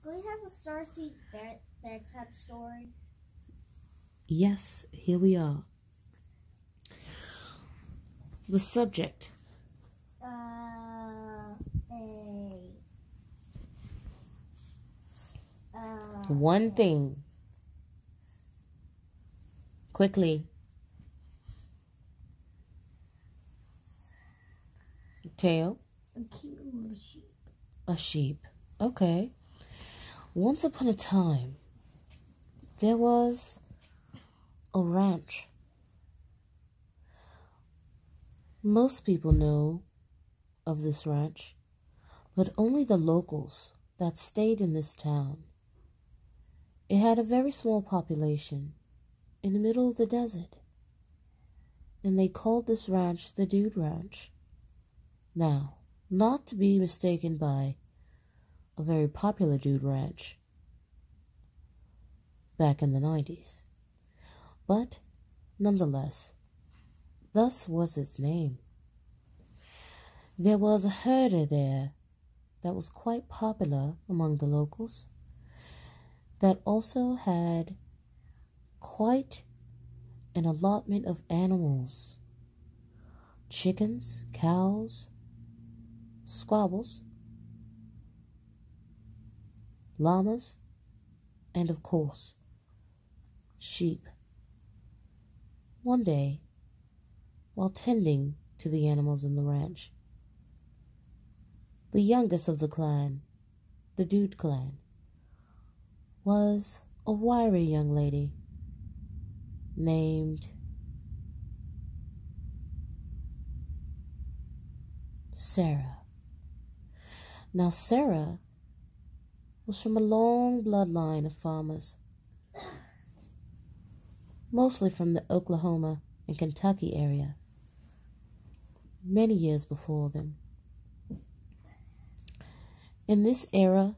Do we have a Starseed bedtime story? Yes, here we are. The subject. One thing. Quickly. Tail. A sheep. Okay. Once upon a time, there was a ranch. Most people know of this ranch, but only the locals that stayed in this town. It had a very small population in the middle of the desert, and they called this ranch the Dude Ranch. Now, not to be mistaken by a very popular dude ranch back in the 90s, but nonetheless, thus was its name. There was a herder there that was quite popular among the locals, that also had quite an allotment of animals: chickens, cows, squabbles, llamas, and of course, sheep. One day, while tending to the animals in the ranch, the youngest of the clan, the Dude clan, was a wiry young lady named Sarah. Now, Sarah was from a long bloodline of farmers, mostly from the Oklahoma and Kentucky area, many years before them. In this era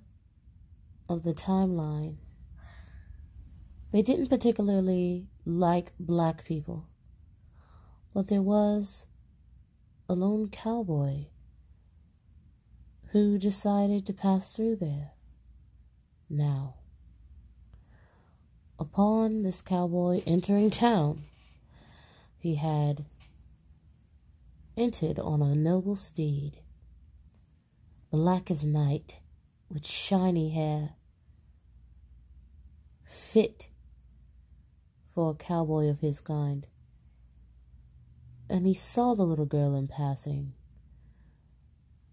of the timeline, they didn't particularly like black people, but there was a lone cowboy who decided to pass through there. Now, upon this cowboy entering town, he had entered on a noble steed, black as night, with shiny hair, fit for a cowboy of his kind. And he saw the little girl in passing,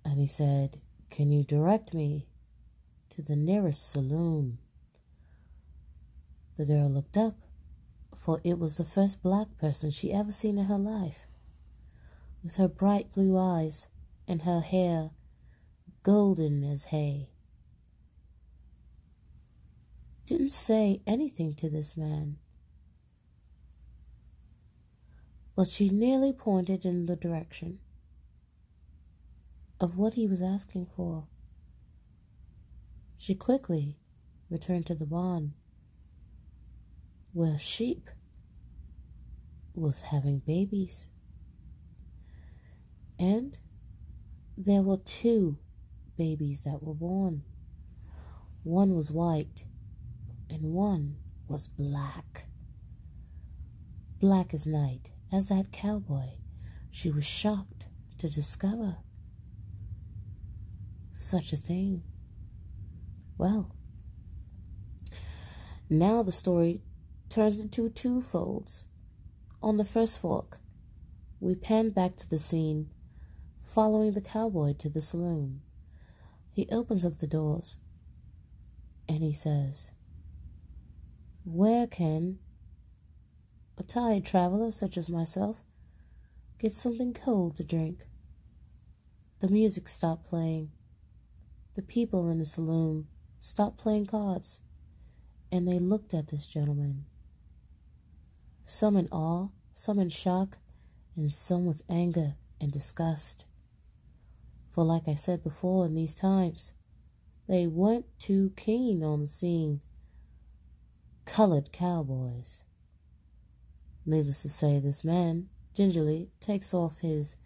and he said, "Can you direct me to the nearest saloon?" The girl looked up, for it was the first black person she ever seen in her life, with her bright blue eyes and her hair golden as hay. Didn't say anything to this man, but she nearly pointed in the direction of what he was asking for. She quickly returned to the barn, where sheep was having babies. And there were 2 babies that were born. One was white and one was black. Black as night, as that cowboy. She was shocked to discover such a thing. Well, now the story turns into 2 folds. On the first fork, we pan back to the scene following the cowboy to the saloon. He opens up the doors and he says, "Where can a tired traveler such as myself get something cold to drink?" The music stopped playing. The people in the saloon stopped playing cards, and they looked at this gentleman, some in awe, some in shock, and some with anger and disgust. For like I said before, in these times, they weren't too keen on seeing colored cowboys. Needless to say, this man gingerly takes off his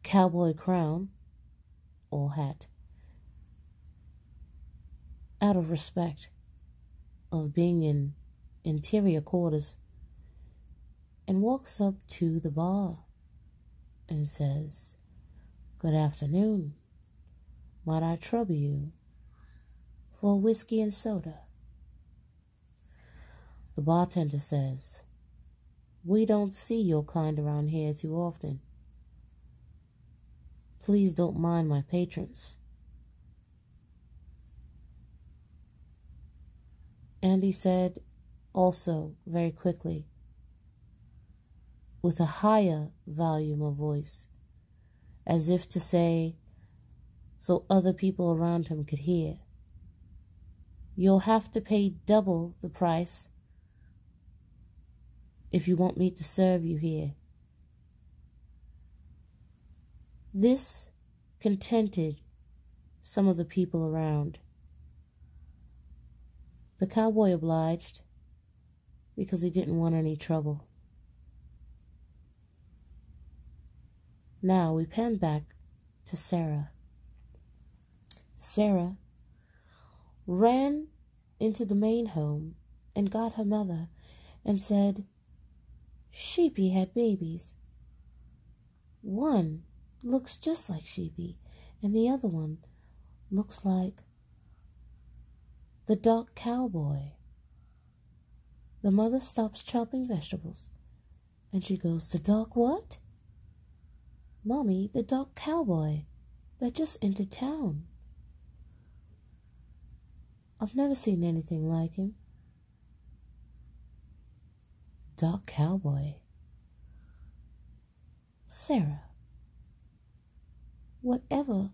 cowboy crown or hat out of respect of being in interior quarters, and walks up to the bar and says, "Good afternoon. Might I trouble you for a whiskey and soda?" The bartender says, "We don't see your kind around here too often. Please don't mind my patrons." And he said also very quickly, with a higher volume of voice, as if to say, so other people around him could hear, "You'll have to pay double the price if you want me to serve you here." This contented some of the people around. The cowboy obliged because he didn't want any trouble. Now we pan back to Sarah. Sarah ran into the main home and got her mother and said, "Sheepy had babies. One looks just like Sheepy, and the other one looks like the dark cowboy." The mother stops chopping vegetables, and she goes, "The dark what?" "Mommy, the dark cowboy that just entered town. I've never seen anything like him." "Dark cowboy? Sarah, whatever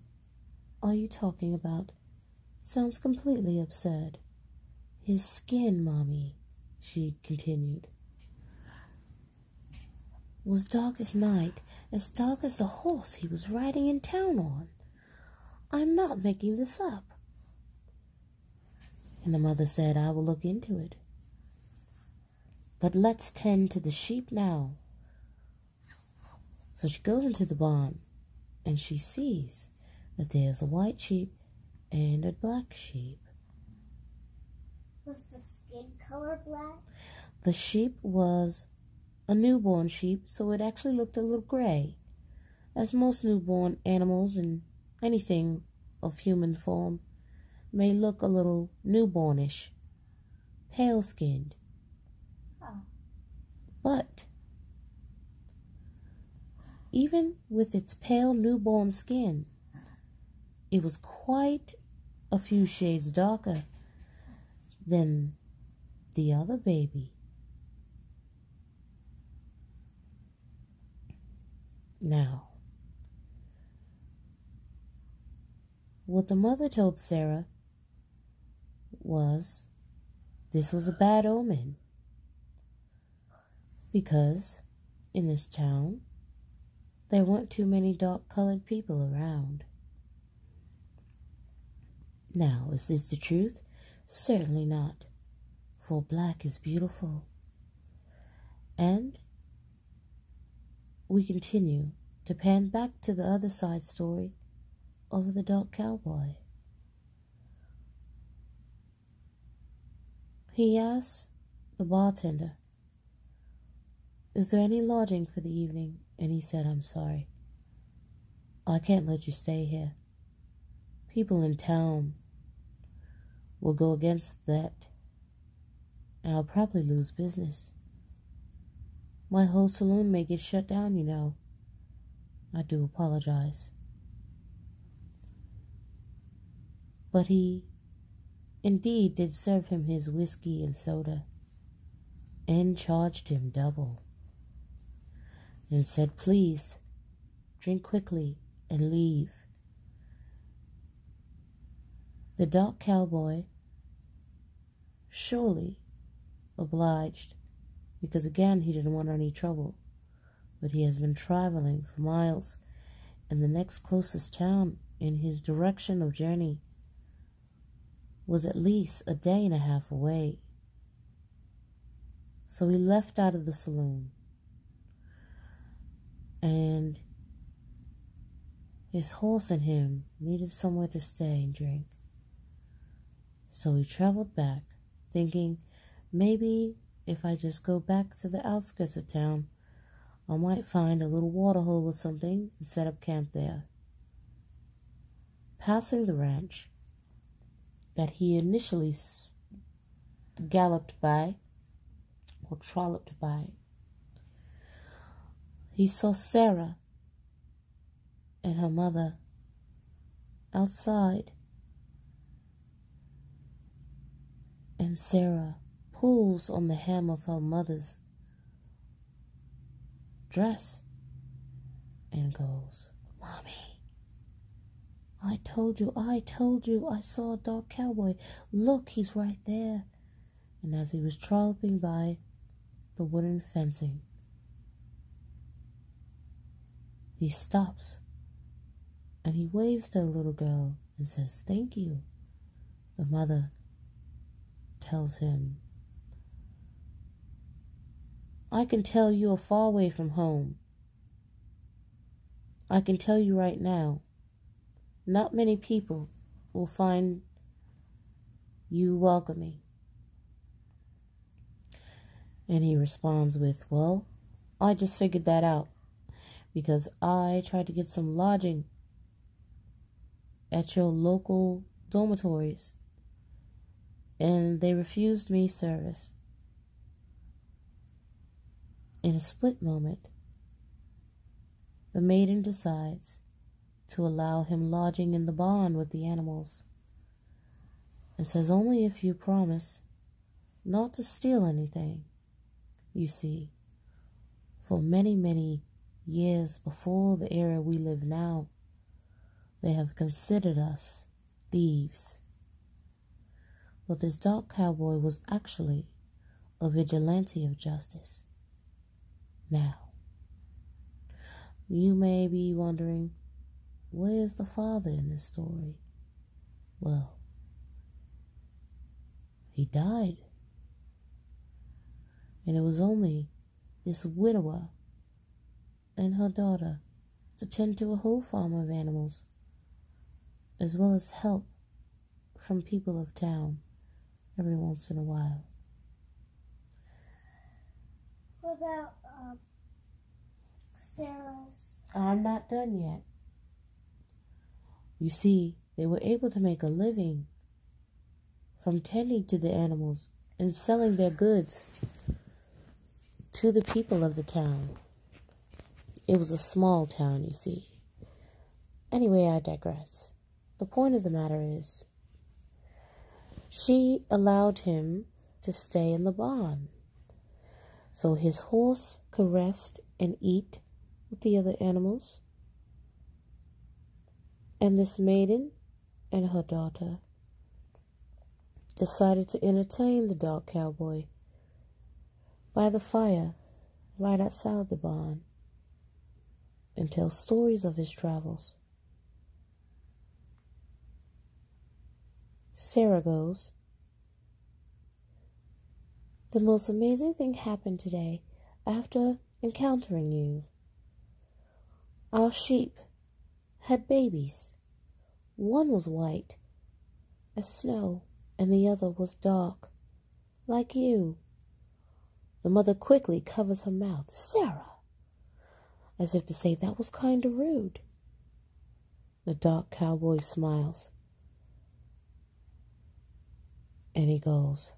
are you talking about? Sounds completely absurd." "His skin, Mommy," she continued, "was dark as night, as dark as the horse he was riding in town on. I'm not making this up." And the mother said, "I will look into it. But let's tend to the sheep now." So she goes into the barn, and she sees that there's a white sheep and a black sheep. Was the skin color black? The sheep was a newborn sheep, so it actually looked a little gray, as most newborn animals and anything of human form may look a little newbornish, pale-skinned. Oh. But even with its pale newborn skin, it was quite a few shades darker than the other baby. Now, what the mother told Sarah was this was a bad omen, because in this town there weren't too many dark-colored people around. Now, is this the truth? Certainly not, for black is beautiful. And we continue to pan back to the other side story of the dark cowboy. He asked the bartender, "Is there any lodging for the evening?" And he said, "I'm sorry, I can't let you stay here. People in town will go against that, and I'll probably lose business. My whole saloon may get shut down, you know. I do apologize." But he indeed did serve him his whiskey and soda, and charged him double, and said, "Please, drink quickly and leave." The dark cowboy surely obliged, because again he didn't want any trouble, but he has been traveling for miles, and the next closest town in his direction of journey was at least a day and a half away. So he left out of the saloon, and his horse and him needed somewhere to stay and drink. So he traveled back, thinking maybe if I just go back to the outskirts of town, I might find a little waterhole or something and set up camp there. Passing the ranch that he initially galloped by or trolloped by, he saw Sarah and her mother outside, and Sarah pulls on the hem of her mother's dress and goes, "Mommy, I told you, I saw a dark cowboy. Look, he's right there." And as he was trolloping by the wooden fencing, he stops and he waves to the little girl and says, "Thank you." The mother tells him, "I can tell you are far away from home. I can tell you right now, not many people will find you welcoming." And he responds with, "Well, I just figured that out because I tried to get some lodging at your local dormitories and they refused me service." In a split moment, the maiden decides to allow him lodging in the barn with the animals and says, "Only if you promise not to steal anything." You see, for many, many years before the era we live now, they have considered us thieves. But this dark cowboy was actually a vigilante of justice. Now, you may be wondering, where's the father in this story? Well, he died. And it was only this widower and her daughter to tend to a whole farm of animals, as well as help from people of town every once in a while. What about Sarah's? I'm not done yet. You see, they were able to make a living from tending to the animals and selling their goods to the people of the town. It was a small town, you see. Anyway, I digress. The point of the matter is, she allowed him to stay in the barn, so his horse could rest and eat with the other animals. And this maiden and her daughter decided to entertain the dark cowboy by the fire right outside the barn and tell stories of his travels. Sarah goes, "The most amazing thing happened today after encountering you. Our sheep had babies. One was white as snow and the other was dark, like you." The mother quickly covers her mouth. "Sarah," as if to say that was kind of rude. The dark cowboy smiles. And he goes,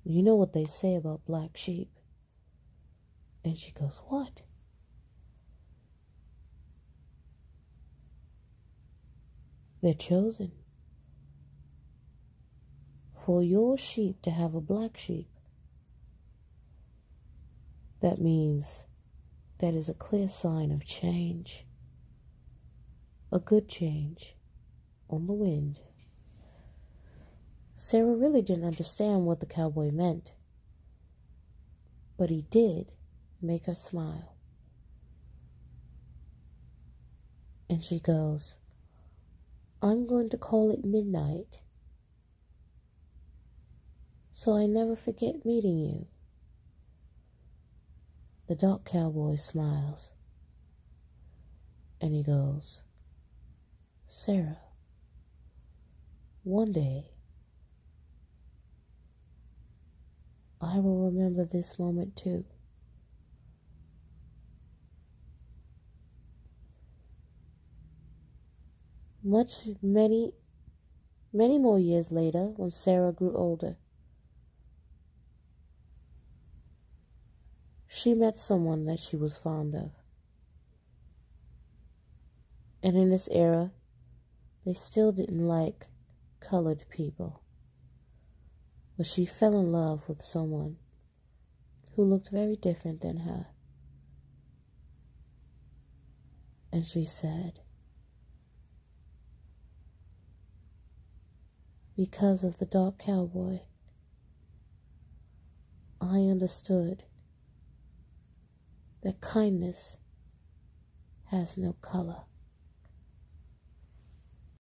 "You know what they say about black sheep?" And she goes, "What?" "They're chosen. For your sheep to have a black sheep, that means that is a clear sign of change, a good change on the wind." Sarah really didn't understand what the cowboy meant, but he did make her smile. And she goes, "I'm going to call it midnight, so I never forget meeting you." The dark cowboy smiles, and he goes, "Sarah, One day, I will remember this moment too. Many more years later, when Sarah grew older, she met someone that she was fond of. And in this era, they still didn't like colored people. But she fell in love with someone who looked very different than her. And she said, because of the dark cowboy, I understood that kindness has no color.